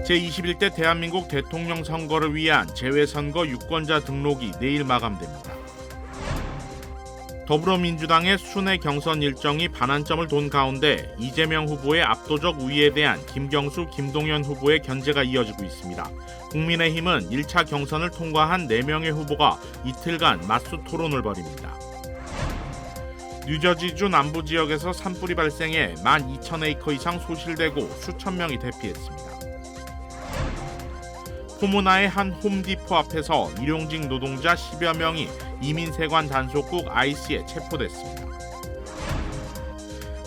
제21대 대한민국 대통령 선거를 위한 재외선거 유권자 등록이 내일 마감됩니다. 더불어민주당의 순회 경선 일정이 반환점을 돈 가운데 이재명 후보의 압도적 우위에 대한 김경수, 김동연 후보의 견제가 이어지고 있습니다. 국민의힘은 1차 경선을 통과한 4명의 후보가 이틀간 맞수 토론을 벌입니다. 뉴저지주 남부 지역에서 산불이 발생해 12,000에이커 이상 소실되고 수천 명이 대피했습니다. 포모나의 한 홈디포 앞에서 일용직 노동자 10여 명이 이민세관 단속국 IC에 체포됐습니다.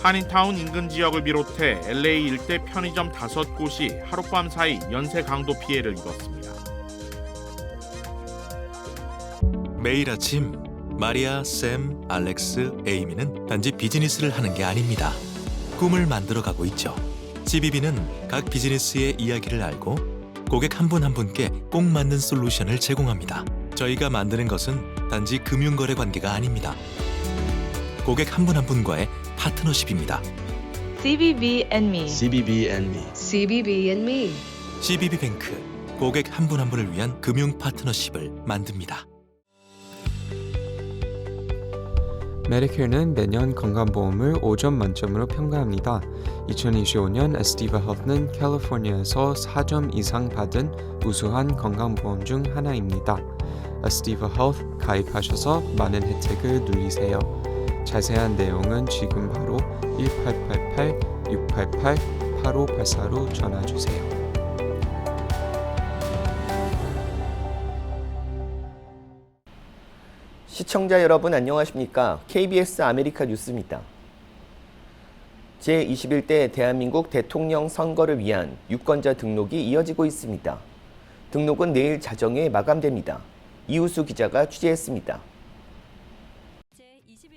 한인타운 인근 지역을 비롯해 LA 일대 편의점 5곳이 하룻밤 사이 연쇄 강도 피해를 입었습니다. 매일 아침 마리아, 샘, 알렉스, 에이미는 단지 비즈니스를 하는 게 아닙니다. 꿈을 만들어가고 있죠. CBB는 각 비즈니스의 이야기를 알고 고객 한 분 한 분께 꼭 맞는 솔루션을 제공합니다. 저희가 만드는 것은 단지 금융거래 관계가 아닙니다. 고객 한 분 한 분과의 파트너십입니다. CBB and me. CBB and me. CBB and me. CBB뱅크, 고객 한 분 한 분을 위한 금융 파트너십을 만듭니다. 메디케어는 매년 건강보험을 5점 만점으로 평가합니다. 2025년 에스티바 헬스는 캘리포니아에서 4점 이상 받은 우수한 건강보험 중 하나입니다. 에스티바 헬스 가입하셔서 많은 혜택을 누리세요. 자세한 내용은 지금 바로 1888-688-8584로 전화주세요. 시청자 여러분 안녕하십니까? KBS 아메리카 뉴스입니다. 제21대 대한민국 대통령 선거를 위한 유권자 등록이 이어지고 있습니다. 등록은 내일 자정에 마감됩니다. 이우수 기자가 취재했습니다.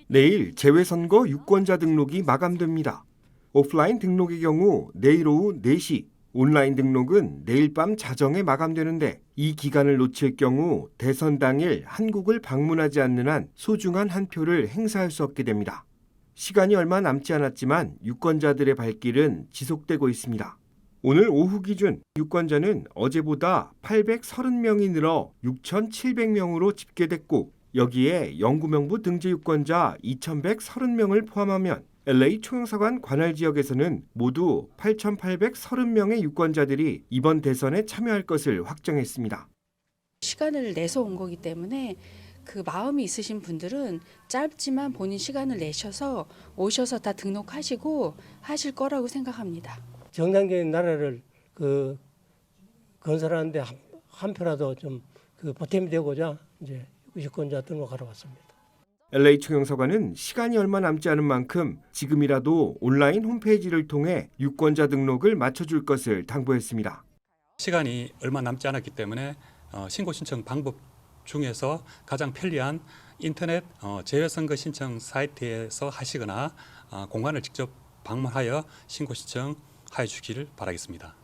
내일 재외선거 유권자 등록이 마감됩니다. 오프라인 등록의 경우 내일 오후 4시, 온라인 등록은 내일 밤 자정에 마감되는데 이 기간을 놓칠 경우 대선 당일 한국을 방문하지 않는 한 소중한 한 표를 행사할 수 없게 됩니다. 시간이 얼마 남지 않았지만 유권자들의 발길은 지속되고 있습니다. 오늘 오후 기준 유권자는 어제보다 830명이 늘어 6,700명으로 집계됐고 여기에 영구명부 등재 유권자 2,130명을 포함하면 LA 총영사관 관할 지역에서는 모두 8,830명의 유권자들이 이번 대선에 참여할 것을 확정했습니다. 시간을 내서 온 거기 때문에 그 마음이 있으신 분들은 짧지만 본인 시간을 내셔서 오셔서 다 등록하시고 하실 거라고 생각합니다. 정상적인 나라를 건설하는데 한 표라도 좀 보탬이 되고자 이제 유권자 등록하러 왔습니다. LA 총영사관은 시간이 얼마 남지 않은 만큼 지금이라도 온라인 홈페이지를 통해 유권자 등록을 마쳐줄 것을 당부했습니다. 시간이 얼마 남지 않았기 때문에 신고 신청 방법 중에서 가장 편리한 인터넷 재외선거 신청 사이트에서 하시거나 공관을 직접 방문하여 신고 신청하여 주기를 바라겠습니다.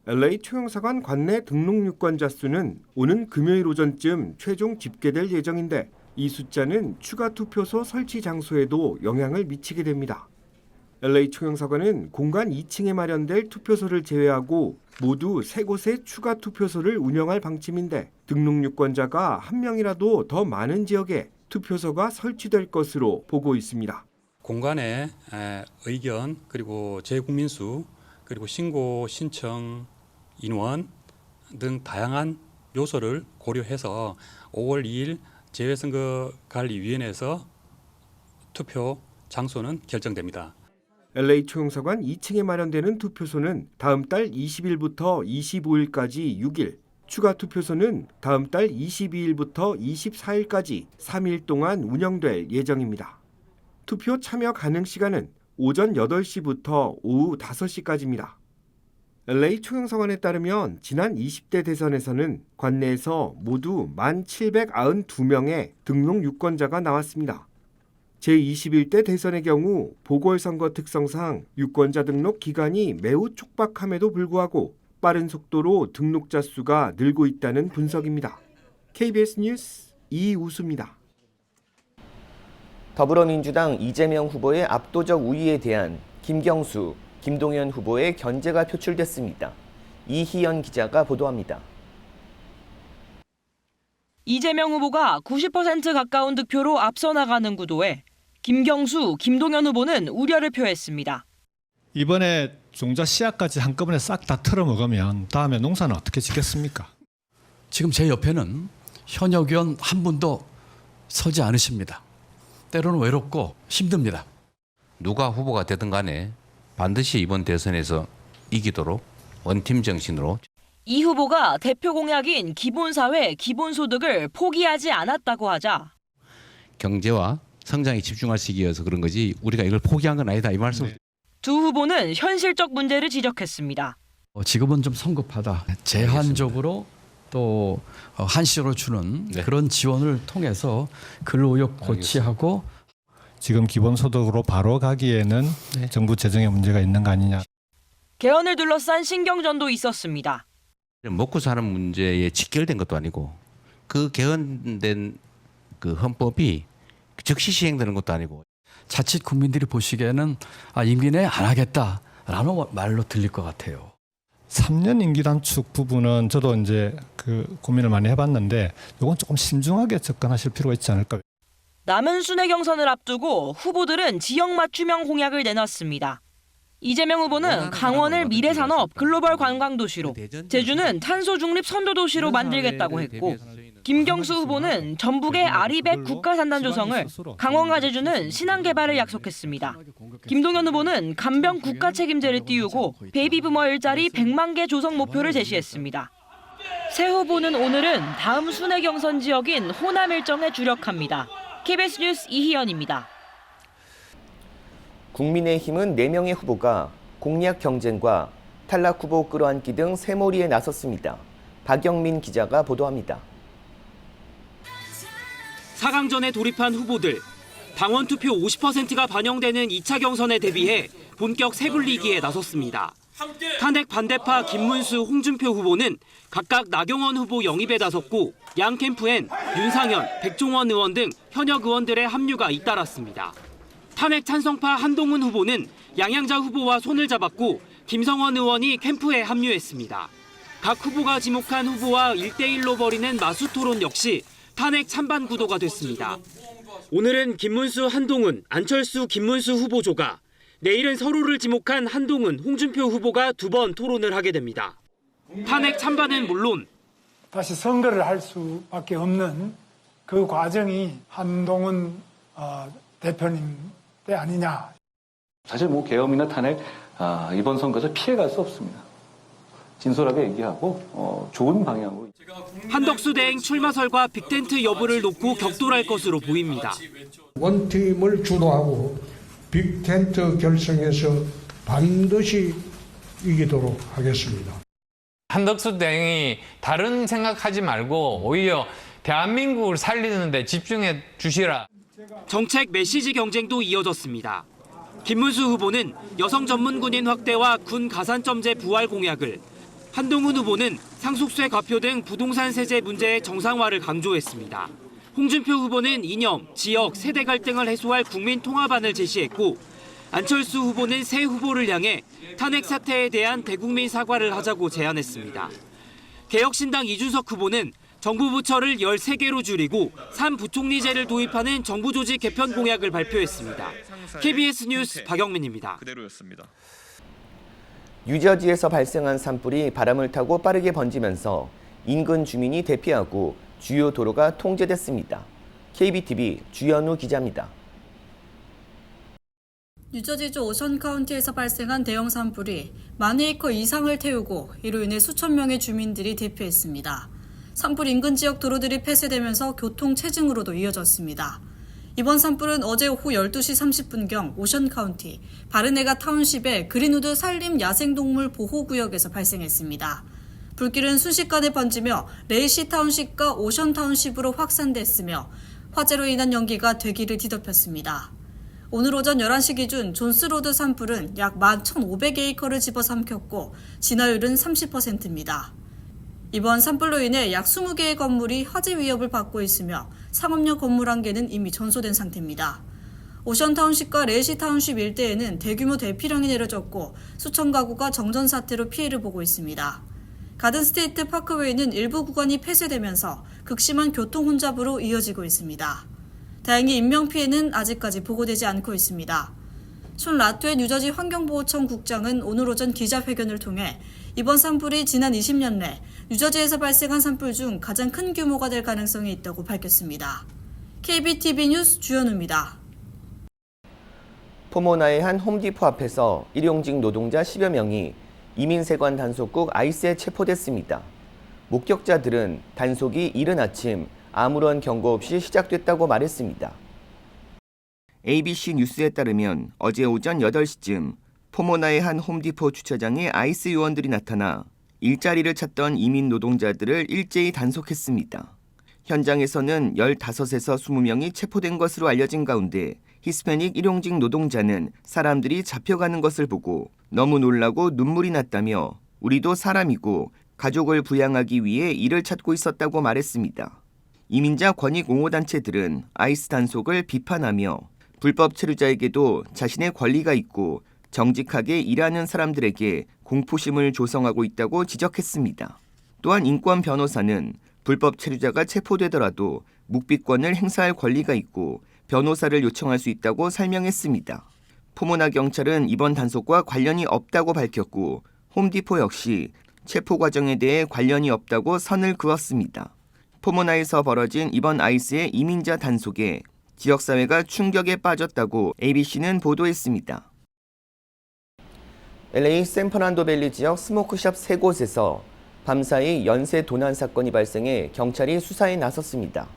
LA 총영사관 관내 등록 유권자 수는 오는 금요일 오전쯤 최종 집계될 예정인데 이 숫자는 추가 투표소 설치 장소에도 영향을 미치게 됩니다. LA 총영사관은 공간 2층에 마련될 투표소를 제외하고 모두 3곳의 추가 투표소를 운영할 방침인데 등록 유권자가 한 명이라도 더 많은 지역에 투표소가 설치될 것으로 보고 있습니다. 공간의 의견 그리고 재국민수 그리고 신고 신청 인원 등 다양한 요소를 고려해서 5월 2일 재외선거관리위원회에서 투표 장소는 결정됩니다. LA 총영사관 2층에 마련되는 투표소는 다음 달 20일부터 25일까지 6일, 추가 투표소는 다음 달 22일부터 24일까지 3일 동안 운영될 예정입니다. 투표 참여 가능 시간은 오전 8시부터 오후 5시까지입니다. LA 총영사관에 따르면 지난 20대 대선에서는 관내에서 모두 1,792명의 등록 유권자가 나왔습니다. 제21대 대선의 경우 보궐선거 특성상 유권자 등록 기간이 매우 촉박함에도 불구하고 빠른 속도로 등록자 수가 늘고 있다는 분석입니다. KBS 뉴스 이우수입니다. 더불어민주당 이재명 후보의 압도적 우위에 대한 김경수, 김동연 후보의 견제가 표출됐습니다. 이희연 기자가 보도합니다. 이재명 후보가 90% 가까운 득표로 앞서 나가는 구도에 김경수, 김동연 후보는 우려를 표했습니다. 이번에 종자 씨앗까지 한꺼번에 싹 다 털어먹으면 다음에 농사는 어떻게 짓겠습니까? 지금 제 옆에는 현역 의원 한 분도 서지 않으십니다. 때로는 외롭고 힘듭니다. 누가 후보가 되든 간에 반드시 이번 대선에서 이기도록 원팀 정신으로. 이 후보가 대표 공약인 기본사회, 기본소득을 포기하지 않았다고 하자 경제와 성장에 집중할 시기여서 그런 거지 우리가 이걸 포기한 건 아니다 이 말씀. 두 후보는 현실적 문제를 지적했습니다. 지금은 좀 성급하다. 제한적으로 또 한시적으로 주는 그런 지원을 통해서 근로의욕 고취하고 지금 기본소득으로 바로 가기에는 정부 재정에 문제가 있는 거 아니냐. 개헌을 둘러싼 신경전도 있었습니다. 먹고 사는 문제에 직결된 것도 아니고 그 개헌된 그 헌법이 즉시 시행되는 것도 아니고 자칫 국민들이 보시기에는 임기 내에 안 하겠다라는 말로 들릴 것 같아요. 3년 임기 단축 부분은 저도 이제 그 고민을 많이 해봤는데 이건 조금 신중하게 접근하실 필요가 있지 않을까. 남은 순회 경선을 앞두고 후보들은 지역 맞춤형 공약을 내놨습니다. 이재명 후보는 강원을 미래산업 글로벌 관광도시로, 제주는 탄소 중립 선도도시로 만들겠다고 했고, 김경수 후보는 전북의 아리백 국가산단 조성을, 강원과 제주는 신안개발을 약속했습니다. 김동연 후보는 간병 국가책임제를 띄우고 베이비부머 일자리 100만 개 조성 목표를 제시했습니다. 새 후보는 오늘은 다음 순회 경선 지역인 호남 일정에 주력합니다. KBS 뉴스 이희연입니다. 국민의힘은 4명의 후보가 공약 경쟁과 탈락 후보 끌어안기 등 새몰이에 나섰습니다. 박영민 기자가 보도합니다. 4강전에 돌입한 후보들, 당원 투표 50%가 반영되는 2차 경선에 대비해 본격 새불리기에 나섰습니다. 탄핵 반대파 김문수, 홍준표 후보는 각각 나경원 후보 영입에 나섰고 양 캠프엔 윤상현, 백종원 의원 등 현역 의원들의 합류가 잇따랐습니다. 탄핵 찬성파 한동훈 후보는 양양자 후보와 손을 잡았고 김성원 의원이 캠프에 합류했습니다. 각 후보가 지목한 후보와 1대1로 벌이는 마수 토론 역시 탄핵 찬반 구도가 됐습니다. 오늘은 김문수, 한동훈, 안철수, 김문수 후보조가, 내일은 서로를 지목한 한동훈, 홍준표 후보가 2번 토론을 하게 됩니다. 탄핵 찬반은 물론 다시 선거를 할 수밖에 없는 그 과정이 한동훈 대표님 때 아니냐. 사실 계엄이나 탄핵 이번 선거에서 피해갈 수 없습니다. 진솔하게 얘기하고 좋은 방향으로. 한덕수 대행 출마설과 빅텐트 여부를 놓고 격돌할 것으로 보입니다. 원팀을 주도하고 빅텐트 결성해서 반드시 이기도록 하겠습니다. 한덕수 대행이 다른 생각하지 말고 오히려 대한민국을 살리는 데 집중해 주시라. 정책 메시지 경쟁도 이어졌습니다. 김문수 후보는 여성 전문 군인 확대와 군 가산점제 부활 공약을, 한동훈 후보는 상속세 과표 등 부동산 세제 문제의 정상화를 강조했습니다. 홍준표 후보는 이념, 지역, 세대 갈등을 해소할 국민 통합안을 제시했고, 안철수 후보는 새 후보를 향해 탄핵 사태에 대한 대국민 사과를 하자고 제안했습니다. 개혁신당 이준석 후보는 정부 부처를 13개로 줄이고 3부총리제를 도입하는 정부 조직 개편 공약을 발표했습니다. KBS 뉴스 박영민입니다. 뉴저지에서 발생한 산불이 바람을 타고 빠르게 번지면서 인근 주민이 대피하고 주요 도로가 통제됐습니다. KBTV 주연우 기자입니다. 뉴저지주 오션 카운티에서 발생한 대형 산불이 만 에이커 이상을 태우고 이로 인해 수천 명의 주민들이 대피했습니다. 산불 인근 지역 도로들이 폐쇄되면서 교통 체증으로도 이어졌습니다. 이번 산불은 어제 오후 12시 30분경 오션 카운티 바르네가 타운십의 그린우드 산림 야생동물 보호구역에서 발생했습니다. 불길은 순식간에 번지며 레이시 타운십과 오션 타운십으로 확산됐으며 화재로 인한 연기가 대기를 뒤덮였습니다. 오늘 오전 11시 기준 존스로드 산불은 약 11,500에이커를 집어삼켰고 진화율은 30%입니다. 이번 산불로 인해 약 20개의 건물이 화재 위협을 받고 있으며 상업용 건물 1개는 이미 전소된 상태입니다. 오션타운십과 레이시타운십 일대에는 대규모 대피령이 내려졌고 수천 가구가 정전 사태로 피해를 보고 있습니다. 가든스테이트 파크웨이는 일부 구간이 폐쇄되면서 극심한 교통 혼잡으로 이어지고 있습니다. 다행히 인명피해는 아직까지 보고되지 않고 있습니다. 숀 라투의 뉴저지 환경보호청 국장은 오늘 오전 기자회견을 통해 이번 산불이 지난 20년 내 뉴저지에서 발생한 산불 중 가장 큰 규모가 될 가능성이 있다고 밝혔습니다. KBTV 뉴스 주현우입니다. 포모나의 한 홈디포 앞에서 일용직 노동자 10여 명이 이민세관 단속국 아이스에 체포됐습니다. 목격자들은 단속이 이른 아침 아무런 경고 없이 시작됐다고 말했습니다. ABC 뉴스에 따르면 어제 오전 8시쯤 포모나의 한 홈디포 주차장에 아이스 요원들이 나타나 일자리를 찾던 이민 노동자들을 일제히 단속했습니다. 현장에서는 15에서 20명이 체포된 것으로 알려진 가운데 히스패닉 일용직 노동자는 사람들이 잡혀가는 것을 보고 너무 놀라고 눈물이 났다며 우리도 사람이고 가족을 부양하기 위해 일을 찾고 있었다고 말했습니다. 이민자 권익 옹호단체들은 아이스 단속을 비판하며 불법 체류자에게도 자신의 권리가 있고 정직하게 일하는 사람들에게 공포심을 조성하고 있다고 지적했습니다. 또한 인권 변호사는 불법 체류자가 체포되더라도 묵비권을 행사할 권리가 있고 변호사를 요청할 수 있다고 설명했습니다. 포모나 경찰은 이번 단속과 관련이 없다고 밝혔고 홈디포 역시 체포 과정에 대해 관련이 없다고 선을 그었습니다. 포모나에서 벌어진 이번 아이스의 이민자 단속에 지역사회가 충격에 빠졌다고 ABC는 보도했습니다. LA 샌퍼난도밸리 지역 스모크샵 3곳에서 밤사이 연쇄 도난 사건이 발생해 경찰이 수사에 나섰습니다.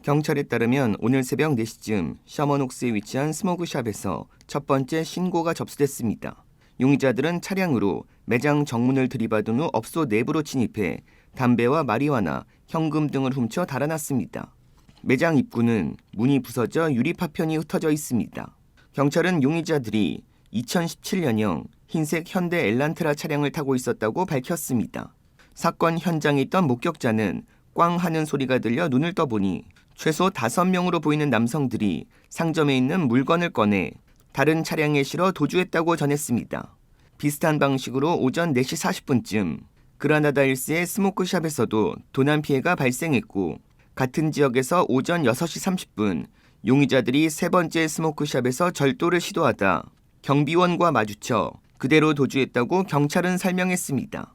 경찰에 따르면 오늘 새벽 4시쯤 셔먼옥스에 위치한 스모크샵에서 첫 번째 신고가 접수됐습니다. 용의자들은 차량으로 매장 정문을 들이받은 후 업소 내부로 진입해 담배와 마리화나 현금 등을 훔쳐 달아났습니다. 매장 입구는 문이 부서져 유리 파편이 흩어져 있습니다. 경찰은 용의자들이 2017년형 흰색 현대 엘란트라 차량을 타고 있었다고 밝혔습니다. 사건 현장에 있던 목격자는 꽝 하는 소리가 들려 눈을 떠보니 최소 5명으로 보이는 남성들이 상점에 있는 물건을 꺼내 다른 차량에 실어 도주했다고 전했습니다. 비슷한 방식으로 오전 4시 40분쯤 그라나다 hils의 스모크샵에서도 도난 피해가 발생했고 같은 지역에서 오전 6시 30분 용의자들이 세 번째 스모크샵에서 절도를 시도하다 경비원과 마주쳐 그대로 도주했다고 경찰은 설명했습니다.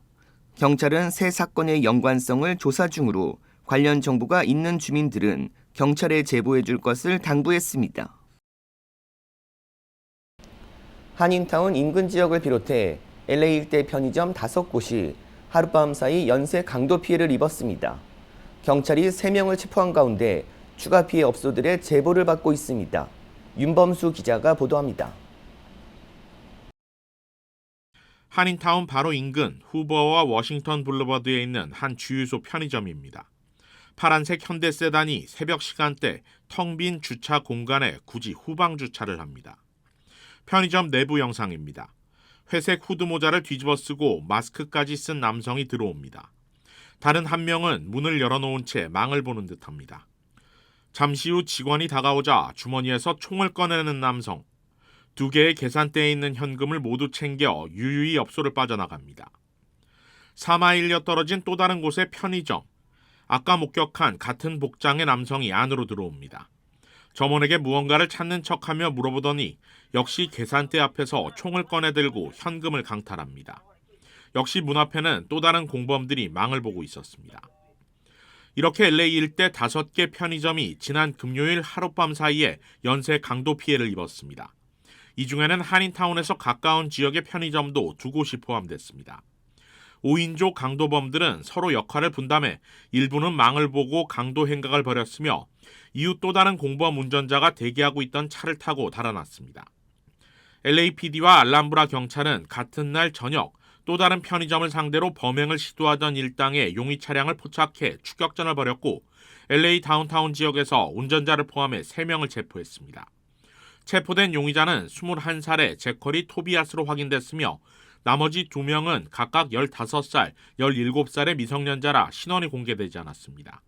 경찰은 세 사건의 연관성을 조사 중으로 관련 정보가 있는 주민들은 경찰에 제보해 줄 것을 당부했습니다. 한인타운 인근 지역을 비롯해 LA 일대 편의점 5곳이 하룻밤 사이 연쇄 강도 피해를 입었습니다. 경찰이 3명을 체포한 가운데 추가 피해 업소들의 제보를 받고 있습니다. 윤범수 기자가 보도합니다. 한인타운 바로 인근 후버와 워싱턴 블루버드에 있는 한 주유소 편의점입니다. 파란색 현대 세단이 새벽 시간대 텅 빈 주차 공간에 굳이 후방 주차를 합니다. 편의점 내부 영상입니다. 회색 후드 모자를 뒤집어 쓰고 마스크까지 쓴 남성이 들어옵니다. 다른 한 명은 문을 열어놓은 채 망을 보는 듯합니다. 잠시 후 직원이 다가오자 주머니에서 총을 꺼내는 남성. 2개의 계산대에 있는 현금을 모두 챙겨 유유히 업소를 빠져나갑니다. 4마일여 떨어진 또 다른 곳의 편의점. 아까 목격한 같은 복장의 남성이 안으로 들어옵니다. 점원에게 무언가를 찾는 척하며 물어보더니 역시 계산대 앞에서 총을 꺼내들고 현금을 강탈합니다. 역시 문 앞에는 또 다른 공범들이 망을 보고 있었습니다. 이렇게 LA 일대 5개 편의점이 지난 금요일 하룻밤 사이에 연쇄 강도 피해를 입었습니다. 이 중에는 한인타운에서 가까운 지역의 편의점도 2곳이 포함됐습니다. 5인조 강도범들은 서로 역할을 분담해 일부는 망을 보고 강도 행각을 벌였으며 이후 또 다른 공범 운전자가 대기하고 있던 차를 타고 달아났습니다. LAPD와 알람브라 경찰은 같은 날 저녁 또 다른 편의점을 상대로 범행을 시도하던 일당의 용의 차량을 포착해 추격전을 벌였고 LA 다운타운 지역에서 운전자를 포함해 3명을 체포했습니다. 체포된 용의자는 21살의 제커리 토비아스로 확인됐으며 나머지 2명은 각각 15살, 17살의 미성년자라 신원이 공개되지 않았습니다.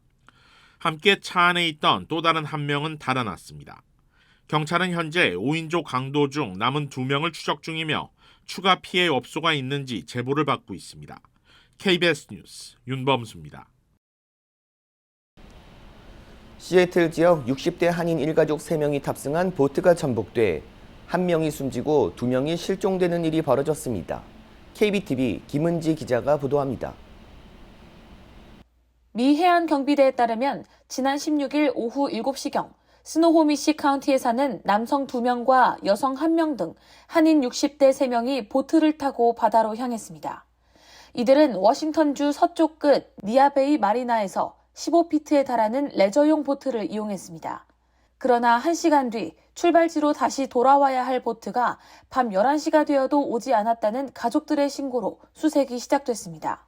함께 차 안에 있던 또 다른 한 명은 달아났습니다. 경찰은 현재 5인조 강도 중 남은 2명을 추적 중이며 추가 피해 업소가 있는지 제보를 받고 있습니다. KBS 뉴스 윤범수입니다. 시애틀 지역 60대 한인 일가족 3명이 탑승한 보트가 전복돼 1명이 숨지고 2명이 실종되는 일이 벌어졌습니다. KBTV 김은지 기자가 보도합니다. 미 해안 경비대에 따르면 지난 16일 오후 7시경 스노호미시 카운티에 사는 남성 2명과 여성 1명 등 한인 60대 3명이 보트를 타고 바다로 향했습니다. 이들은 워싱턴주 서쪽 끝 니아베이 마리나에서 15피트에 달하는 레저용 보트를 이용했습니다. 그러나 1시간 뒤 출발지로 다시 돌아와야 할 보트가 밤 11시가 되어도 오지 않았다는 가족들의 신고로 수색이 시작됐습니다.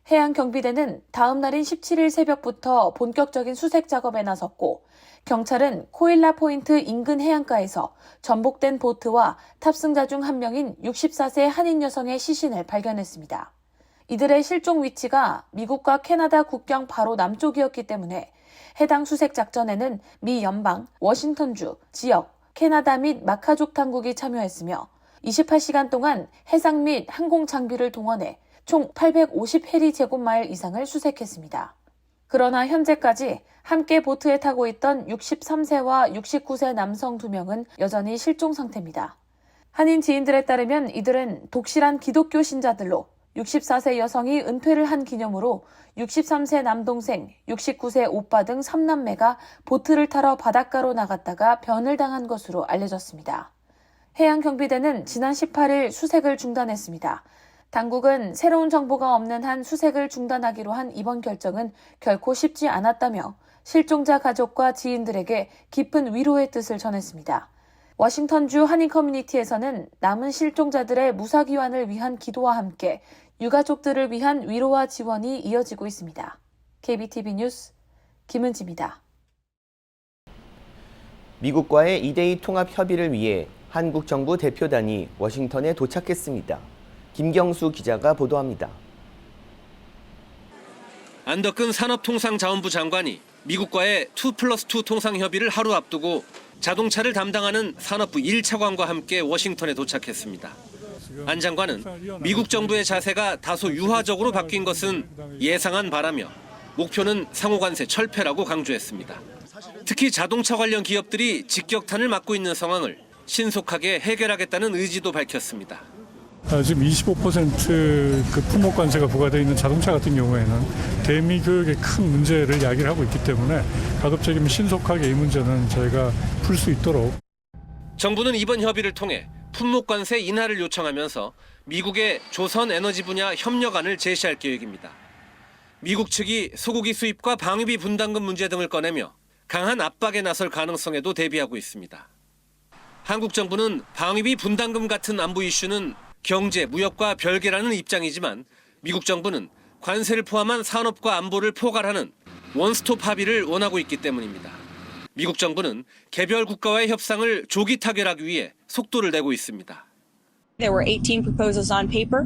해양경비대는 다음 날인 17일 새벽부터 본격적인 수색 작업에 나섰고 경찰은 코일라 포인트 인근 해안가에서 전복된 보트와 탑승자 중 1명인 64세 한인 여성의 시신을 발견했습니다. 이들의 실종 위치가 미국과 캐나다 국경 바로 남쪽이었기 때문에 해당 수색 작전에는 미 연방, 워싱턴주, 지역, 캐나다 및 마카족 당국이 참여했으며 28시간 동안 해상 및 항공 장비를 동원해 총 850해리 제곱마일 이상을 수색했습니다. 그러나 현재까지 함께 보트에 타고 있던 63세와 69세 남성 2명은 여전히 실종 상태입니다. 한인 지인들에 따르면 이들은 독실한 기독교 신자들로 64세 여성이 은퇴를 한 기념으로 63세 남동생, 69세 오빠 등 3남매가 보트를 타러 바닷가로 나갔다가 변을 당한 것으로 알려졌습니다. 해양경비대는 지난 18일 수색을 중단했습니다. 당국은 새로운 정보가 없는 한 수색을 중단하기로 한 이번 결정은 결코 쉽지 않았다며 실종자 가족과 지인들에게 깊은 위로의 뜻을 전했습니다. 워싱턴주 한인 커뮤니티에서는 남은 실종자들의 무사귀환을 위한 기도와 함께 유가족들을 위한 위로와 지원이 이어지고 있습니다. KBTV 뉴스 김은지입니다. 미국과의 2대2 통합 협의를 위해 한국 정부 대표단이 워싱턴에 도착했습니다. 김경수 기자가 보도합니다. 안덕근 산업통상자원부 장관이 미국과의 2+2 통상협의를 하루 앞두고 자동차를 담당하는 산업부 1차관과 함께 워싱턴에 도착했습니다. 안 장관은 미국 정부의 자세가 다소 유화적으로 바뀐 것은 예상한 바라며 목표는 상호관세 철폐라고 강조했습니다. 특히 자동차 관련 기업들이 직격탄을 맞고 있는 상황을 신속하게 해결하겠다는 의지도 밝혔습니다. 지금 25% 그 품목 관세가 부과되어 있는 자동차 같은 경우에는 대미 교육에 큰 문제를 야기를 하고 있기 때문에 가급적이면 신속하게 이 문제는 저희가 풀 수 있도록. 정부는 이번 협의를 통해 품목 관세 인하를 요청하면서 미국의 조선 에너지 분야 협력안을 제시할 계획입니다. 미국 측이 소고기 수입과 방위비 분담금 문제 등을 꺼내며 강한 압박에 나설 가능성에도 대비하고 있습니다. 한국 정부는 방위비 분담금 같은 안보 이슈는 경제, 무역과 별개라는 입장이지만 미국 정부는 관세를 포함한 산업과 안보를 포괄하는 원스톱 합의를 원하고 있기 때문입니다. 미국 정부는 개별 국가와의 협상을 조기 타결하기 위해 속도를 내고 있습니다. There were 18 proposals on paper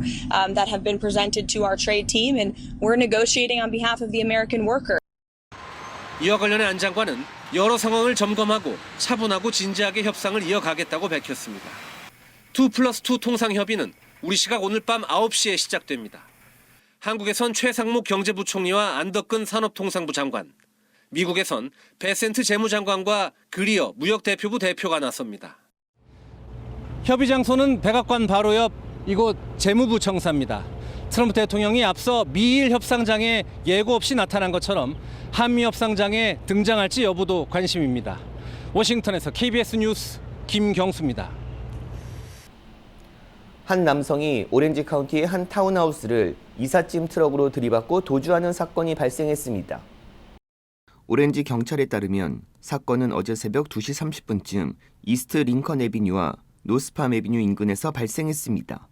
that have been presented to our trade team, and we're negotiating on behalf of the American worker. 이와 관련해 안 장관은 여러 상황을 점검하고 차분하고 진지하게 협상을 이어가겠다고 밝혔습니다. 2+2 통상협의는 우리 시각 오늘 밤 9시에 시작됩니다. 한국에선 최상목 경제부총리와 안덕근 산업통상부 장관, 미국에선 베센트 재무장관과 그리어 무역대표부 대표가 나섭니다. 협의 장소는 백악관 바로 옆 이곳 재무부 청사입니다. 트럼프 대통령이 앞서 미일 협상장에 예고 없이 나타난 것처럼 한미 협상장에 등장할지 여부도 관심입니다. 워싱턴에서 KBS 뉴스 김경수입니다. 한 남성이 오렌지 카운티의 한 타운하우스를 이삿짐 트럭으로 들이받고 도주하는 사건이 발생했습니다. 오렌지 경찰에 따르면 사건은 어제 새벽 2시 30분쯤 이스트 링컨 애비뉴와 노스팜 애비뉴 인근에서 발생했습니다.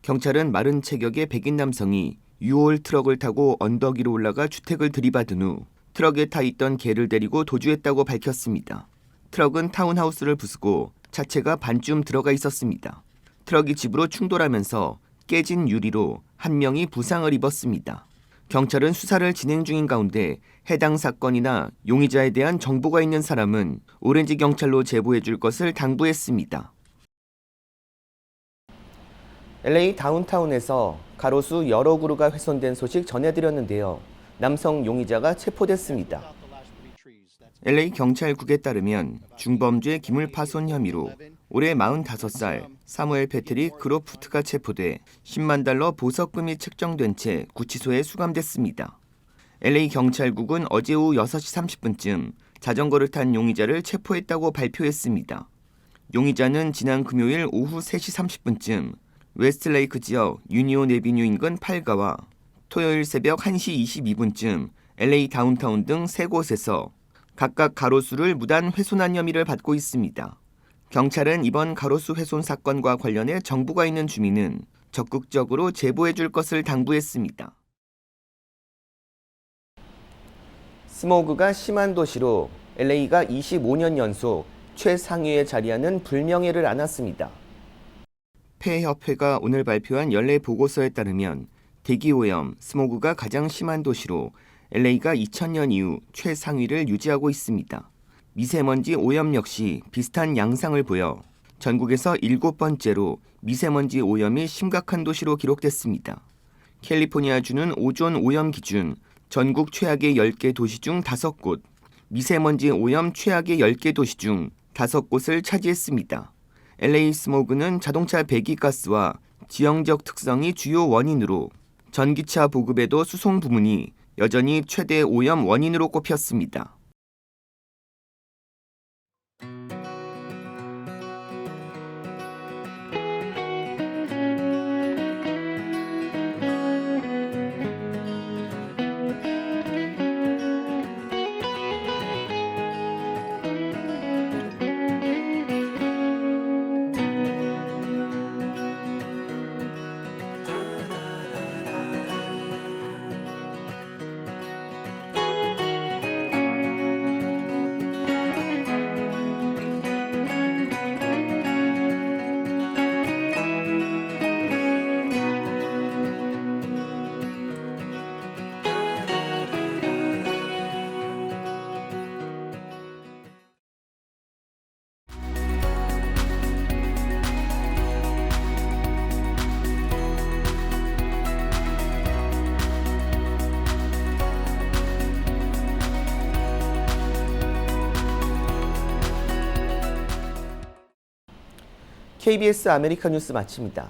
경찰은 마른 체격의 백인 남성이 U-Haul 트럭을 타고 언덕 위로 올라가 주택을 들이받은 후 트럭에 타 있던 개를 데리고 도주했다고 밝혔습니다. 트럭은 타운하우스를 부수고 차체가 반쯤 들어가 있었습니다. 트럭이 집으로 충돌하면서 깨진 유리로 한 명이 부상을 입었습니다. 경찰은 수사를 진행 중인 가운데 해당 사건이나 용의자에 대한 정보가 있는 사람은 오렌지 경찰로 제보해 줄 것을 당부했습니다. LA 다운타운에서 가로수 여러 그루가 훼손된 소식 전해드렸는데요. 남성 용의자가 체포됐습니다. LA 경찰국에 따르면 중범죄 기물파손 혐의로 올해 45살 사무엘 패트릭 그로프트가 체포돼 10만 달러 보석금이 책정된 채 구치소에 수감됐습니다. LA 경찰국은 어제 오후 6시 30분쯤 자전거를 탄 용의자를 체포했다고 발표했습니다. 용의자는 지난 금요일 오후 3시 30분쯤 웨스트레이크 지역 유니온 에비뉴 인근 8가와 토요일 새벽 1시 22분쯤 LA 다운타운 등 3곳에서 각각 가로수를 무단 훼손한 혐의를 받고 있습니다. 경찰은 이번 가로수 훼손 사건과 관련해 정보가 있는 주민은 적극적으로 제보해 줄 것을 당부했습니다. 스모그가 심한 도시로 LA가 25년 연속 최상위에 자리하는 불명예를 안았습니다. 폐협회가 오늘 발표한 연례 보고서에 따르면 대기오염, 스모그가 가장 심한 도시로 LA가 2000년 이후 최상위를 유지하고 있습니다. 미세먼지 오염 역시 비슷한 양상을 보여 전국에서 7번째로 미세먼지 오염이 심각한 도시로 기록됐습니다. 캘리포니아주는 오존 오염 기준 전국 최악의 10개 도시 중 5곳, 미세먼지 오염 최악의 10개 도시 중 5곳을 차지했습니다. LA 스모그는 자동차 배기가스와 지형적 특성이 주요 원인으로 전기차 보급에도 수송 부문이 여전히 최대 오염 원인으로 꼽혔습니다. KBS 아메리카 뉴스 마칩니다.